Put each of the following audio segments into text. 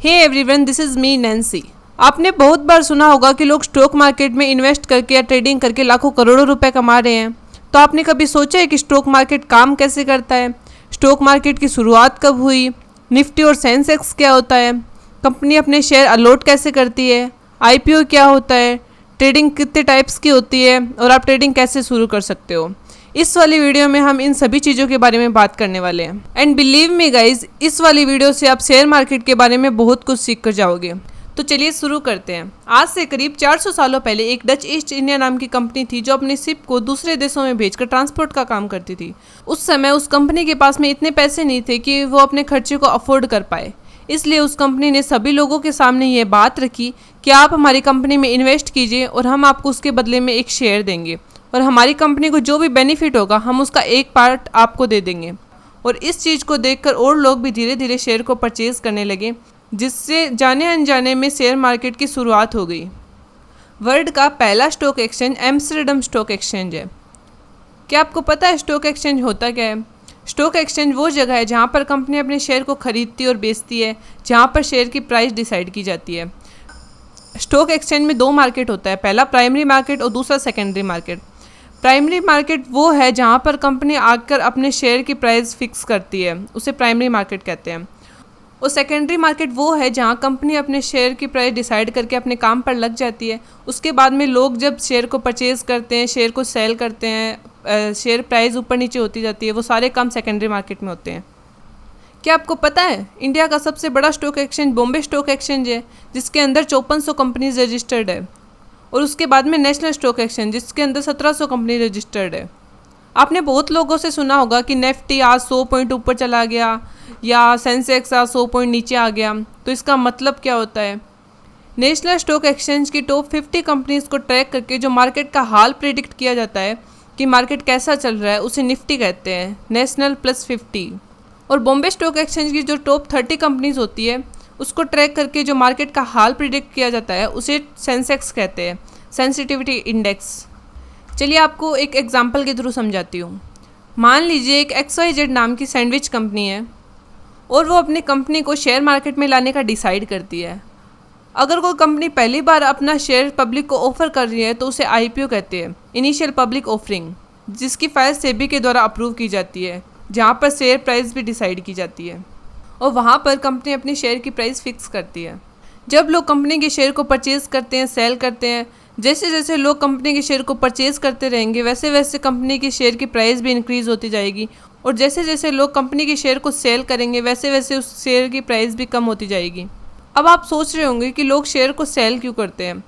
Hey everyone, this is me Nancy. आपने बहुत बार सुना होगा कि लोग स्टॉक मार्केट में इन्वेस्ट करके या ट्रेडिंग करके लाखों करोड़ों रुपए कमा रहे हैं। तो आपने कभी सोचा है कि स्टॉक मार्केट काम कैसे करता है? स्टॉक मार्केट की शुरुआत कब हुई? निफ्टी और सेंसेक्स क्या होता है? कंपनी अपने शेयर अलॉट कैसे करती है? आईपीओ क्या होता है? ट्रेडिंग कितने टाइप्स की होती है और आप ट्रेडिंग कैसे शुरू कर सकते हो? इस वाली वीडियो में हम इन सभी चीज़ों के बारे में बात करने वाले हैं। एंड बिलीव मी गाइज, इस वाली वीडियो से आप शेयर मार्केट के बारे में बहुत कुछ सीख कर जाओगे। तो चलिए शुरू करते हैं। आज से करीब 400 सालों पहले एक डच ईस्ट इंडिया नाम की कंपनी थी जो अपनी शिप को दूसरे देशों में भेजकर ट्रांसपोर्ट का काम करती थी। उस समय उस कंपनी के पास में इतने पैसे नहीं थे कि वो अपने खर्चे को अफोर्ड कर पाए। इसलिए उस कंपनी ने सभी लोगों के सामने ये बात रखी कि आप हमारी कंपनी में इन्वेस्ट कीजिए और हम आपको उसके बदले में एक शेयर देंगे और हमारी कंपनी को जो भी बेनिफिट होगा हम उसका एक पार्ट आपको दे देंगे। और इस चीज़ को देखकर और लोग भी धीरे धीरे शेयर को परचेज करने लगे, जिससे जाने अनजाने में शेयर मार्केट की शुरुआत हो गई। वर्ल्ड का पहला stock exchange Amsterdam stock exchange है। क्या आपको पता है स्टॉक एक्सचेंज होता क्या है? स्टॉक एक्सचेंज वो जगह है जहाँ पर कंपनी अपने शेयर को खरीदती और बेचती है, जहाँ पर शेयर की प्राइस डिसाइड की जाती है। स्टॉक एक्सचेंज में दो मार्केट होता है, पहला प्राइमरी मार्केट और दूसरा सेकेंडरी मार्केट। प्राइमरी मार्केट वो है जहाँ पर कंपनी आकर अपने शेयर की प्राइस फिक्स करती है, उसे प्राइमरी मार्केट कहते हैं। और सेकेंडरी मार्केट वो है जहाँ कंपनी अपने शेयर की प्राइस डिसाइड करके अपने काम पर लग जाती है। उसके बाद में लोग जब शेयर को परचेज़ करते हैं, शेयर को सेल करते हैं, शेयर प्राइस ऊपर नीचे होती जाती है, वो सारे काम सेकेंडरी मार्केट में होते हैं। क्या आपको पता है इंडिया का सबसे बड़ा stock exchange Bombay stock exchange है, जिसके अंदर 5400 कंपनीज रजिस्टर्ड है। और उसके बाद में नेशनल स्टॉक एक्सचेंज, जिसके अंदर 1700 कंपनी रजिस्टर्ड है। आपने बहुत लोगों से सुना होगा कि निफ्टी आज 100 पॉइंट ऊपर चला गया या सेंसेक्स आज 100 पॉइंट नीचे आ गया। तो इसका मतलब क्या होता है? नेशनल स्टॉक एक्सचेंज की टॉप 50 कंपनीज को ट्रैक करके जो मार्केट का हाल प्रिडिक्ट किया जाता है कि मार्केट कैसा चल रहा है, उसे निफ्टी कहते हैं, नेशनल प्लस 50। और बॉम्बे स्टॉक एक्सचेंज की जो टॉप 30 कंपनीज होती है उसको ट्रैक करके जो मार्केट का हाल प्रिडिक्ट किया जाता है उसे सेंसेक्स कहते हैं, सेंसिटिविटी इंडेक्स। चलिए आपको एक एग्जांपल के थ्रू समझाती हूँ। मान लीजिए एक XYZ नाम की सैंडविच कंपनी है और वो अपनी कंपनी को शेयर मार्केट में लाने का डिसाइड करती है। अगर कोई कंपनी पहली बार अपना शेयर पब्लिक को ऑफर कर रही है तो उसे IPO कहते हैं, इनिशियल पब्लिक ऑफरिंग, जिसकी फाइल सेबी के द्वारा अप्रूव की जाती है, जहाँ पर शेयर प्राइस भी डिसाइड की जाती है और वहाँ पर कंपनी अपनी शेयर की प्राइस फिक्स करती है। जब लोग कंपनी के शेयर को परचेज़ करते हैं, सेल करते हैं, जैसे जैसे लोग कंपनी के शेयर को परचेज़ करते रहेंगे वैसे वैसे कंपनी की शेयर की प्राइस भी इंक्रीज़ होती जाएगी। और जैसे जैसे लोग कंपनी के शेयर को सेल करेंगे वैसे वैसे उस शेयर की प्राइस भी कम होती जाएगी। अब आप सोच रहे होंगे कि लोग शेयर को सेल क्यों करते हैं।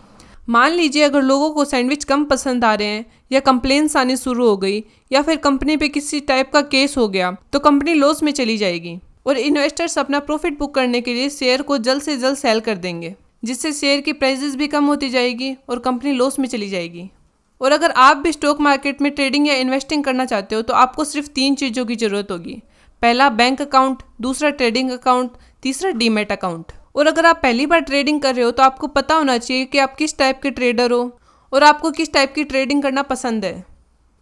मान लीजिए अगर लोगों को सैंडविच कम पसंद आ रहे हैं या कंप्लेंट्स आनी शुरू हो गई या फिर कंपनी पे किसी टाइप का केस हो गया तो कंपनी लॉस में चली जाएगी और इन्वेस्टर्स अपना प्रॉफिट बुक करने के लिए शेयर को जल्द से जल्द सेल कर देंगे, जिससे शेयर की प्राइसेस भी कम होती जाएगी और कंपनी लॉस में चली जाएगी। और अगर आप भी स्टॉक मार्केट में ट्रेडिंग या इन्वेस्टिंग करना चाहते हो तो आपको सिर्फ 3 चीज़ों की ज़रूरत होगी। पहला बैंक अकाउंट, दूसरा ट्रेडिंग अकाउंट, तीसरा डीमैट अकाउंट। और अगर आप पहली बार ट्रेडिंग कर रहे हो तो आपको पता होना चाहिए कि आप किस टाइप के ट्रेडर हो और आपको किस टाइप की ट्रेडिंग करना पसंद है।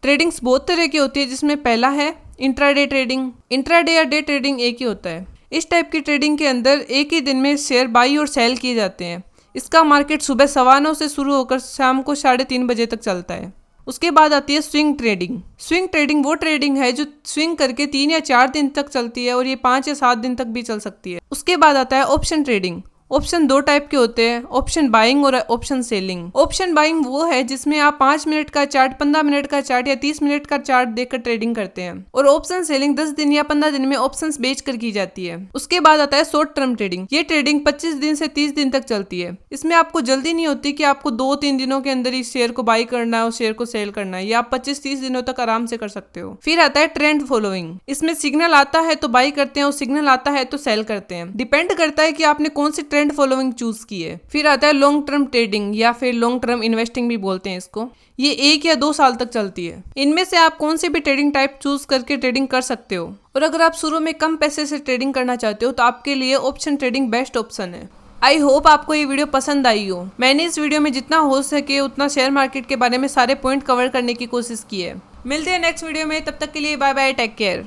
ट्रेडिंग्स बहुत तरह की होती है, जिसमें पहला है इंट्राडे ट्रेडिंग। इंट्राडे या डे ट्रेडिंग एक ही होता है। इस टाइप की ट्रेडिंग के अंदर एक ही दिन में शेयर बाई और सेल किए जाते हैं। इसका मार्केट सुबह 9:15 से शुरू होकर शाम को 3:30 बजे तक चलता है। उसके बाद आती है स्विंग ट्रेडिंग। स्विंग ट्रेडिंग वो ट्रेडिंग है जो स्विंग करके 3 या 4 दिन तक चलती है और ये 5 या 7 दिन तक भी चल सकती है। उसके बाद आता है ऑप्शन ट्रेडिंग। ऑप्शन 2 टाइप के होते हैं, ऑप्शन बाइंग और ऑप्शन सेलिंग। ऑप्शन बाइंग वो है जिसमें आप 5 मिनट का चार्ट, 15 मिनट का चार्ट या 30 मिनट का चार्ट देखकर ट्रेडिंग करते हैं। और ऑप्शन सेलिंग 10 दिन या 15 दिन में ऑप्शंस बेचकर की जाती है। उसके बाद आता है शॉर्ट टर्म ट्रेडिंग। ये ट्रेडिंग 25 दिन से 30 दिन तक चलती है। इसमें आपको जल्दी नहीं होती कि आपको 2-3 दिनों के अंदर इस शेयर को बाई करना है और शेयर को सेल करना है। ये आप 25-30 दिनों तक आराम से कर सकते हो। फिर आता है ट्रेंड फॉलोइंग। इसमें सिग्नल आता है तो बाई करते हैं और सिग्नल आता है तो सेल करते हैं। डिपेंड करता है कि आपने कौन सी ट्रेंड फॉलोइंग चूज की है। फिर आता है लॉन्ग टर्म ट्रेडिंग या फिर लॉन्ग टर्म इन्वेस्टिंग भी बोलते हैं इसको। ये 1 या 2 साल तक चलती है। इनमें से आप कौन सी भी ट्रेडिंग टाइप चूज करके ट्रेडिंग कर सकते हो। और अगर आप शुरू में कम पैसे से ट्रेडिंग करना चाहते हो तो आपके लिए ऑप्शन ट्रेडिंग बेस्ट ऑप्शन है। आई होप आपको ये वीडियो पसंद आई हो। मैंने इस वीडियो में जितना हो सके उतना शेयर मार्केट के बारे में सारे पॉइंट कवर करने की कोशिश की है। मिलते हैं नेक्स्ट वीडियो में, तब तक के लिए बाय बाय, टेक केयर।